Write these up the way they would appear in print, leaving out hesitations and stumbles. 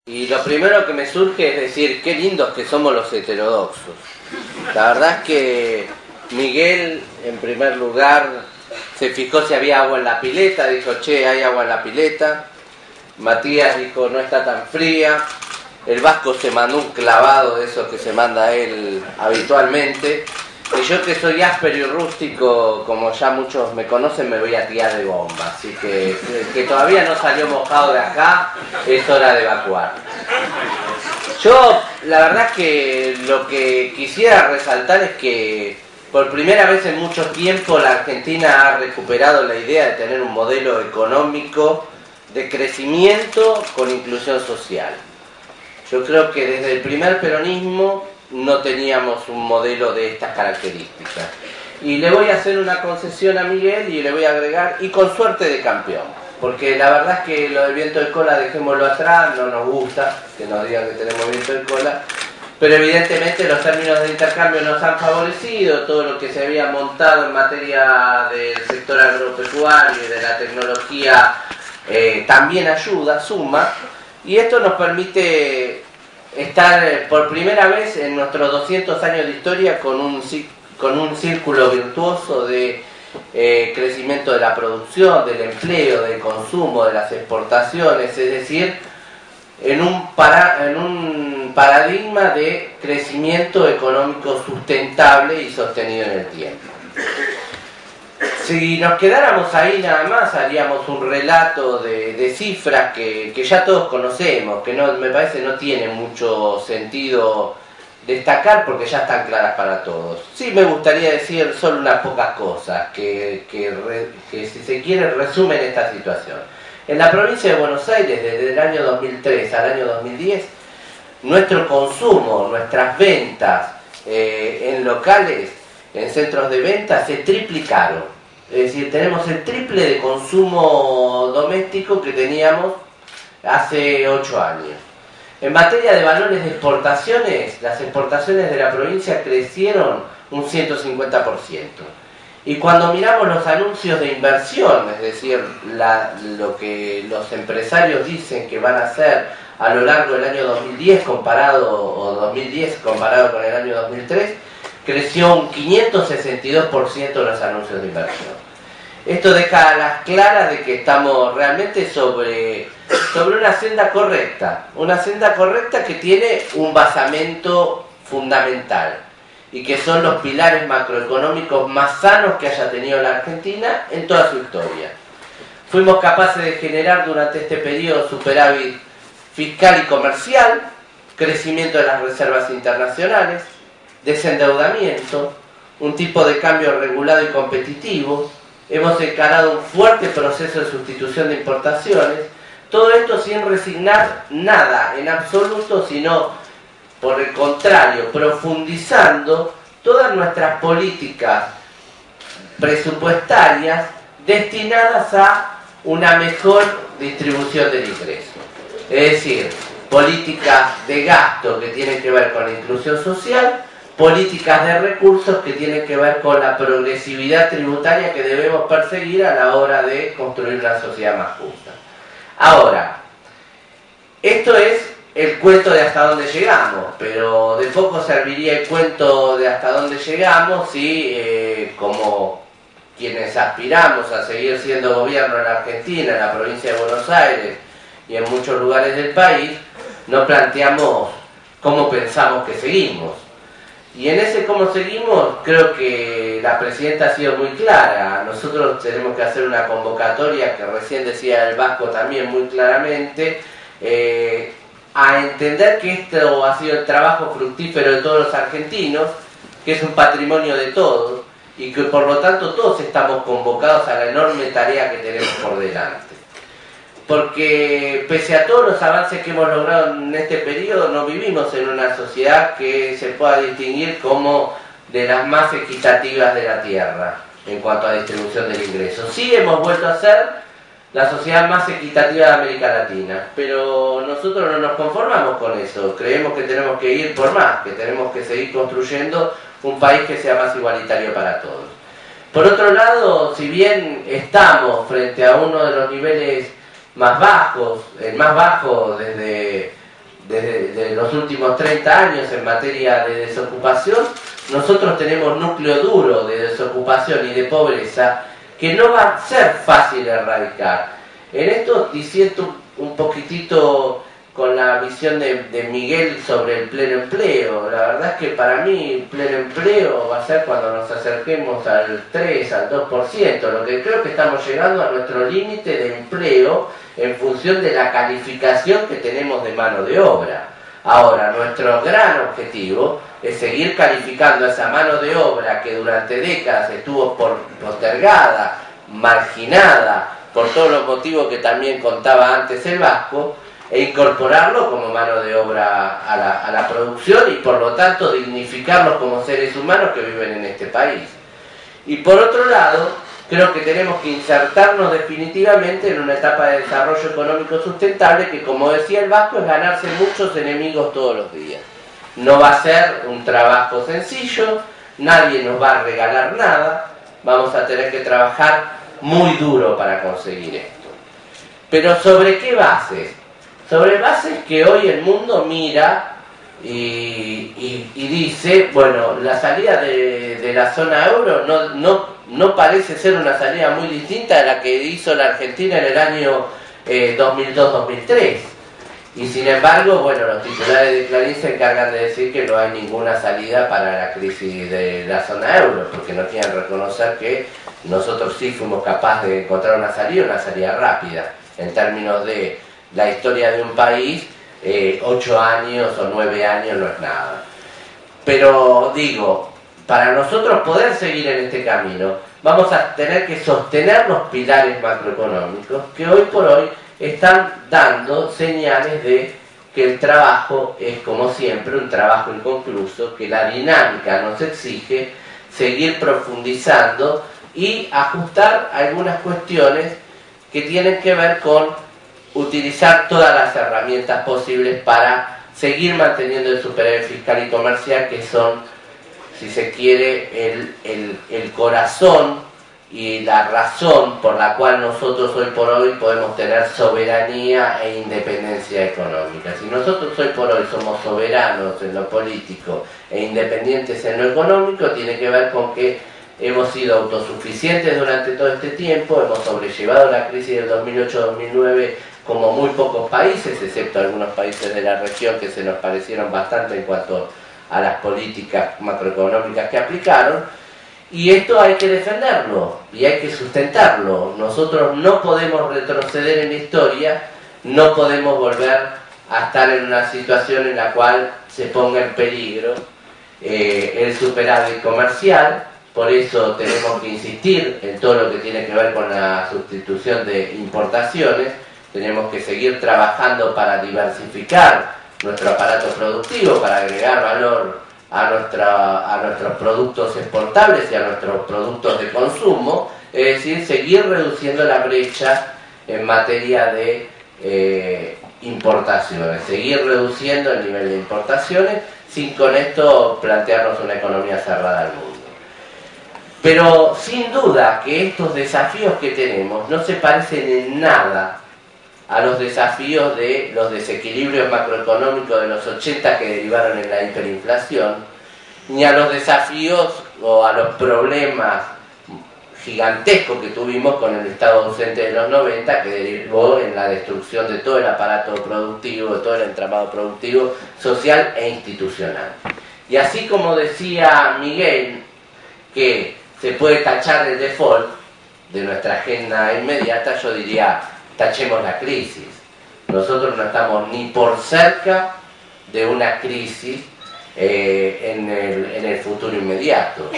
Y lo primero que me surge es decir, qué lindos que somos los heterodoxos. La verdad es que Miguel, en primer lugar, se fijó si había agua en la pileta, dijo, che, hay agua en la pileta. Matías dijo, no está tan fría. El Vasco se mandó un clavado de esos que se manda él habitualmente. Y yo, que soy áspero y rústico, como ya muchos me conocen, me voy a tirar de bomba. Así que todavía no salió mojado de acá, es hora de evacuar. Yo, la verdad es que lo que quisiera resaltar es que por primera vez en mucho tiempo la Argentina ha recuperado la idea de tener un modelo económico de crecimiento con inclusión social. Yo creo que desde el primer peronismo no teníamos un modelo de estas características. Y le voy a hacer una concesión a Miguel y le voy a agregar, y con suerte de campeón. Porque la verdad es que lo del viento de cola dejémoslo atrás, no nos gusta que nos digan que tenemos viento de cola. Pero evidentemente los términos de intercambio nos han favorecido, todo lo que se había montado en materia del sector agropecuario y de la tecnología también ayuda, suma. Y esto nos permite estar por primera vez en nuestros 200 años de historia con un círculo virtuoso de crecimiento de la producción, del empleo, del consumo, de las exportaciones, es decir, en un paradigma de crecimiento económico sustentable y sostenido en el tiempo. Si nos quedáramos ahí nada más, haríamos un relato de cifras que ya todos conocemos, que no, me parece no tiene mucho sentido destacar porque ya están claras para todos. Sí me gustaría decir solo unas pocas cosas que si se quiere resumen esta situación. En la provincia de Buenos Aires, desde el año 2003 al año 2010, nuestro consumo, nuestras ventas en locales, en centros de venta, se triplicaron. Es decir, tenemos el triple de consumo doméstico que teníamos hace 8 años. En materia de valores de exportaciones, las exportaciones de la provincia crecieron un 150%. Y cuando miramos los anuncios de inversión, es decir, lo que los empresarios dicen que van a hacer a lo largo del año 2010 comparado con el año 2003, creció un 562% los anuncios de inversión. Esto deja a las claras de que estamos realmente sobre una senda correcta que tiene un basamento fundamental y que son los pilares macroeconómicos más sanos que haya tenido la Argentina en toda su historia. Fuimos capaces de generar durante este periodo superávit fiscal y comercial, crecimiento de las reservas internacionales, desendeudamiento, un tipo de cambio regulado y competitivo. Hemos encarado un fuerte proceso de sustitución de importaciones, todo esto sin resignar nada en absoluto, sino por el contrario, profundizando todas nuestras políticas presupuestarias destinadas a una mejor distribución del ingreso. Es decir, políticas de gasto que tienen que ver con la inclusión social, políticas de recursos que tienen que ver con la progresividad tributaria que debemos perseguir a la hora de construir una sociedad más justa. Ahora, esto es el cuento de hasta dónde llegamos, pero de poco serviría el cuento de hasta dónde llegamos si, como quienes aspiramos a seguir siendo gobierno en la Argentina, en la provincia de Buenos Aires y en muchos lugares del país, no planteamos cómo pensamos que seguimos. Y en ese cómo seguimos, creo que la presidenta ha sido muy clara. Nosotros tenemos que hacer una convocatoria, que recién decía el Vasco también muy claramente, a entender que esto ha sido el trabajo fructífero de todos los argentinos, que es un patrimonio de todos, y que por lo tanto todos estamos convocados a la enorme tarea que tenemos por delante. Porque pese a todos los avances que hemos logrado en este periodo, no vivimos en una sociedad que se pueda distinguir como de las más equitativas de la Tierra en cuanto a distribución del ingreso. Sí hemos vuelto a ser la sociedad más equitativa de América Latina, pero nosotros no nos conformamos con eso. Creemos que tenemos que ir por más, que tenemos que seguir construyendo un país que sea más igualitario para todos. Por otro lado, si bien estamos frente a uno de los niveles más bajos, el más bajo desde los últimos 30 años en materia de desocupación, nosotros tenemos núcleo duro de desocupación y de pobreza que no va a ser fácil erradicar. En esto diciendo un poquitito con la visión de Miguel sobre el pleno empleo. La verdad es que para mí el pleno empleo va a ser cuando nos acerquemos al 3, al 2%, lo que creo que estamos llegando a nuestro límite de empleo en función de la calificación que tenemos de mano de obra. Ahora, nuestro gran objetivo es seguir calificando a esa mano de obra que durante décadas estuvo postergada, marginada, por todos los motivos que también contaba antes el Vasco, e incorporarlo como mano de obra a la producción y por lo tanto dignificarlos como seres humanos que viven en este país. Y por otro lado, creo que tenemos que insertarnos definitivamente en una etapa de desarrollo económico sustentable que, como decía el Vasco, es ganarse muchos enemigos todos los días. No va a ser un trabajo sencillo, nadie nos va a regalar nada, vamos a tener que trabajar muy duro para conseguir esto. Pero ¿sobre qué bases? Sobre bases que hoy el mundo mira y dice, bueno, la salida de la zona euro no parece ser una salida muy distinta a la que hizo la Argentina en el año 2002-2003. Y sin embargo, bueno, los titulares de Clarín se encargan de decir que no hay ninguna salida para la crisis de la zona euro, porque no quieren reconocer que nosotros sí fuimos capaces de encontrar una salida rápida, en términos de la historia de un país. 8 años o 9 años no es nada. Pero digo, para nosotros poder seguir en este camino, vamos a tener que sostener los pilares macroeconómicos que hoy por hoy están dando señales de que el trabajo es, como siempre, un trabajo inconcluso, que la dinámica nos exige seguir profundizando y ajustar algunas cuestiones que tienen que ver con utilizar todas las herramientas posibles para seguir manteniendo el superávit fiscal y comercial, que son, si se quiere, el corazón y la razón por la cual nosotros hoy por hoy podemos tener soberanía e independencia económica. Si nosotros hoy por hoy somos soberanos en lo político e independientes en lo económico, tiene que ver con que hemos sido autosuficientes durante todo este tiempo, hemos sobrellevado la crisis del 2008-2009 como muy pocos países, excepto algunos países de la región que se nos parecieron bastante en cuanto a las políticas macroeconómicas que aplicaron, y esto hay que defenderlo y hay que sustentarlo. Nosotros no podemos retroceder en la historia, no podemos volver a estar en una situación en la cual se ponga en peligro el superávit comercial. Por eso tenemos que insistir en todo lo que tiene que ver con la sustitución de importaciones. Tenemos que seguir trabajando para diversificar nuestro aparato productivo, para agregar valor a nuestros productos exportables y a nuestros productos de consumo, es decir, seguir reduciendo la brecha en materia de importaciones, seguir reduciendo el nivel de importaciones sin con esto plantearnos una economía cerrada al mundo. Pero sin duda que estos desafíos que tenemos no se parecen en nada a los desafíos de los desequilibrios macroeconómicos de los 80 que derivaron en la hiperinflación, ni a los desafíos o a los problemas gigantescos que tuvimos con el estado ausente de los 90, que derivó en la destrucción de todo el aparato productivo, de todo el entramado productivo, social e institucional. Y así como decía Miguel, que se puede tachar el default de nuestra agenda inmediata, yo diría, tachemos la crisis. Nosotros no estamos ni por cerca de una crisis en el futuro inmediato,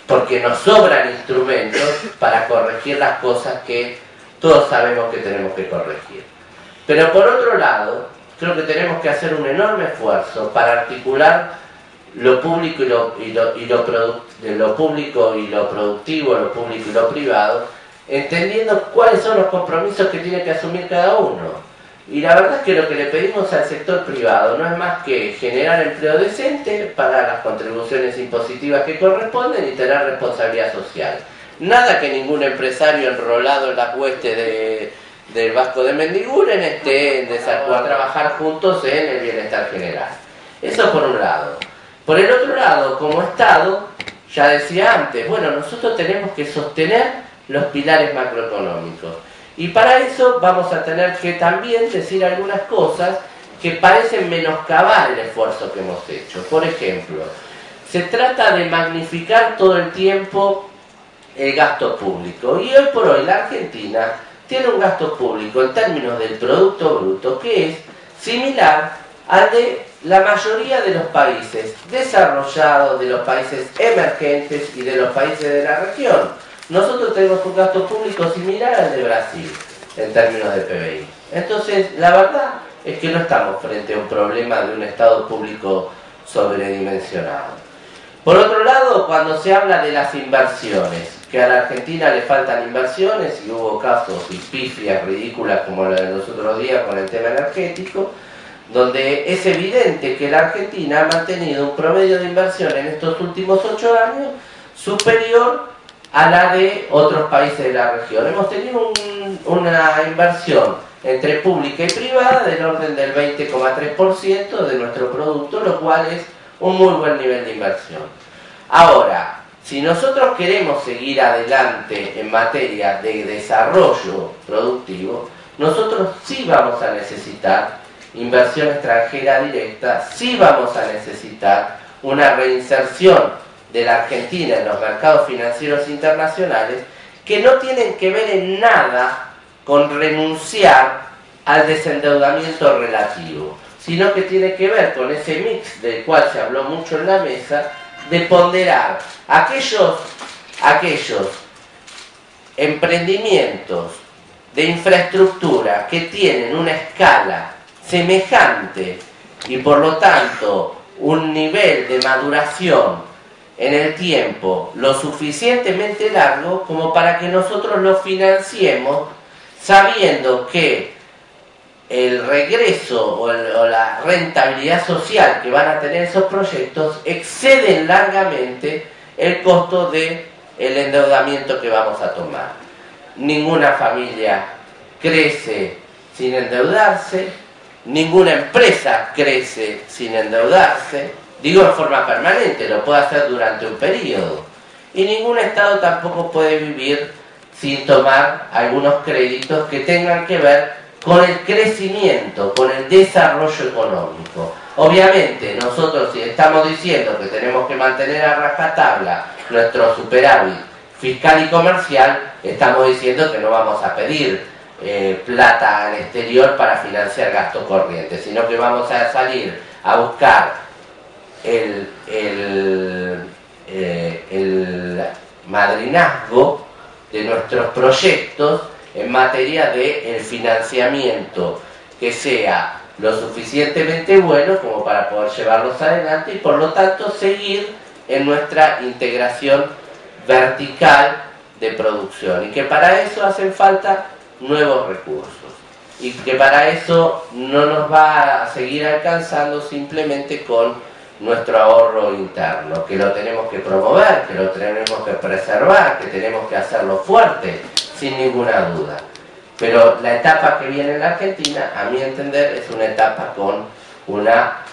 porque nos sobran instrumentos para corregir las cosas que todos sabemos que tenemos que corregir. Pero por otro lado, creo que tenemos que hacer un enorme esfuerzo para articular lo público lo público y lo productivo, lo público y lo privado, entendiendo cuáles son los compromisos que tiene que asumir cada uno. Y la verdad es que lo que le pedimos al sector privado no es más que generar empleo decente, pagar las contribuciones impositivas que corresponden y tener responsabilidad social. Nada que ningún empresario enrolado en las huestes del Vasco de Mendiguren esté en desacuerdo a trabajar juntos en el bienestar general. Eso por un lado. Por el otro lado, como Estado, ya decía antes, bueno, nosotros tenemos que sostener los pilares macroeconómicos. Y para eso vamos a tener que también decir algunas cosas que parecen menoscabar el esfuerzo que hemos hecho. Por ejemplo, se trata de magnificar todo el tiempo el gasto público. Y hoy por hoy la Argentina tiene un gasto público en términos del Producto Bruto que es similar al de la mayoría de los países desarrollados, de los países emergentes y de los países de la región. Nosotros tenemos un gasto público similar al de Brasil en términos de PBI. Entonces, la verdad es que no estamos frente a un problema de un Estado público sobredimensionado. Por otro lado, cuando se habla de las inversiones, que a la Argentina le faltan inversiones, y hubo casos y pifias ridículas como la de los otros días con el tema energético, donde es evidente que la Argentina ha mantenido un promedio de inversión en estos últimos 8 años superior a la de otros países de la región. Hemos tenido una inversión entre pública y privada del orden del 20,3% de nuestro producto, lo cual es un muy buen nivel de inversión. Ahora, si nosotros queremos seguir adelante en materia de desarrollo productivo, nosotros sí vamos a necesitar inversión extranjera directa, sí vamos a necesitar una reinserción de la Argentina en los mercados financieros internacionales que no tienen que ver en nada con renunciar al desendeudamiento relativo, sino que tiene que ver con ese mix del cual se habló mucho en la mesa, de ponderar aquellos emprendimientos de infraestructura que tienen una escala semejante y por lo tanto un nivel de maduración en el tiempo lo suficientemente largo como para que nosotros lo financiemos sabiendo que el regreso o la rentabilidad social que van a tener esos proyectos exceden largamente el costo del endeudamiento que vamos a tomar. Ninguna familia crece sin endeudarse, ninguna empresa crece sin endeudarse, digo en forma permanente, lo puede hacer durante un periodo, y ningún Estado tampoco puede vivir sin tomar algunos créditos que tengan que ver con el crecimiento, con el desarrollo económico. Obviamente nosotros si estamos diciendo que tenemos que mantener a rajatabla nuestro superávit fiscal y comercial, estamos diciendo que no vamos a pedir plata al exterior para financiar gastos corrientes, sino que vamos a salir a buscar el madrinazgo de nuestros proyectos en materia de financiamiento que sea lo suficientemente bueno como para poder llevarlos adelante y por lo tanto seguir en nuestra integración vertical de producción, y que para eso hacen falta nuevos recursos y que para eso no nos va a seguir alcanzando simplemente con nuestro ahorro interno, que lo tenemos que promover, que lo tenemos que preservar, que tenemos que hacerlo fuerte, sin ninguna duda. Pero la etapa que viene en la Argentina, a mi entender, es una etapa con una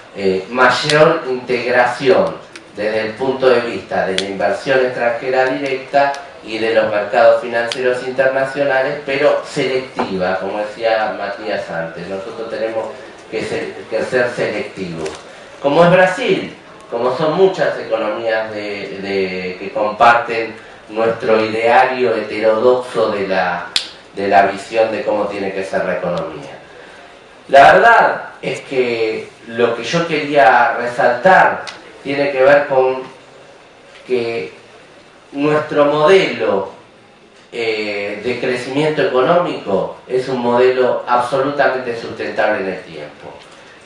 mayor integración desde el punto de vista de la inversión extranjera directa y de los mercados financieros internacionales, pero selectiva, como decía Matías antes. Nosotros tenemos que ser selectivos. Como es Brasil, como son muchas economías que comparten nuestro ideario heterodoxo de la visión de cómo tiene que ser la economía. La verdad es que lo que yo quería resaltar tiene que ver con que nuestro modelo de crecimiento económico es un modelo absolutamente sustentable en el tiempo,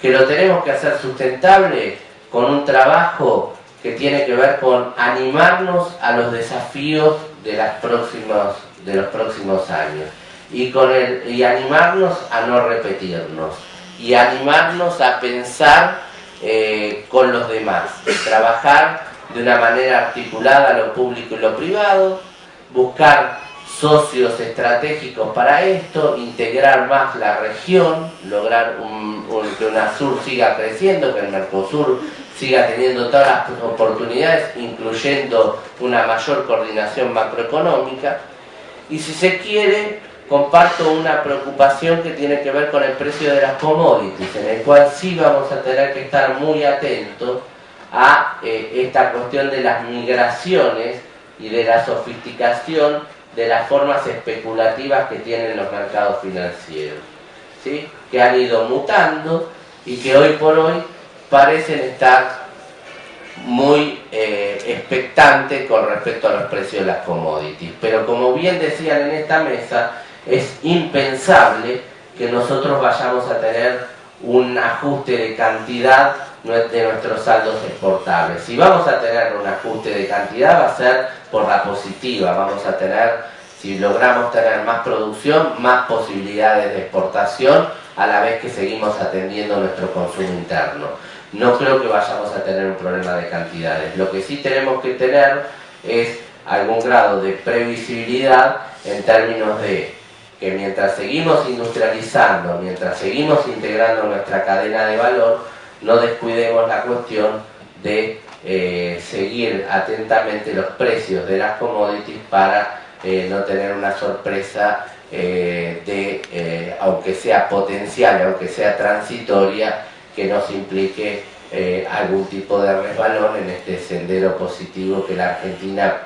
que lo tenemos que hacer sustentable con un trabajo que tiene que ver con animarnos a los desafíos de los próximos años y animarnos a no repetirnos y animarnos a pensar con los demás, trabajar de una manera articulada lo público y lo privado, buscar socios estratégicos para esto, integrar más la región, lograr que UNASUR siga creciendo, que el Mercosur siga teniendo todas las oportunidades, incluyendo una mayor coordinación macroeconómica. Y si se quiere, comparto una preocupación que tiene que ver con el precio de las commodities, en el cual sí vamos a tener que estar muy atentos a esta cuestión de las migraciones y de la sofisticación de las formas especulativas que tienen los mercados financieros, ¿sí? Que han ido mutando y que hoy por hoy parecen estar muy expectantes con respecto a los precios de las commodities. Pero como bien decían en esta mesa, es impensable que nosotros vayamos a tener un ajuste de cantidad de nuestros saldos exportables. Si vamos a tener un ajuste de cantidad, va a ser por la positiva. Vamos a tener, si logramos tener más producción, más posibilidades de exportación, a la vez que seguimos atendiendo nuestro consumo interno. No creo que vayamos a tener un problema de cantidades. Lo que sí tenemos que tener es algún grado de previsibilidad en términos de que mientras seguimos industrializando, mientras seguimos integrando nuestra cadena de valor, no descuidemos la cuestión de seguir atentamente los precios de las commodities para no tener una sorpresa aunque sea potencial, aunque sea transitoria, que nos implique algún tipo de resbalón en este sendero positivo que la Argentina,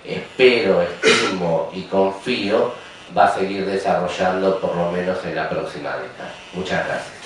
espero, estimo y confío, va a seguir desarrollando por lo menos en la próxima década. Muchas gracias.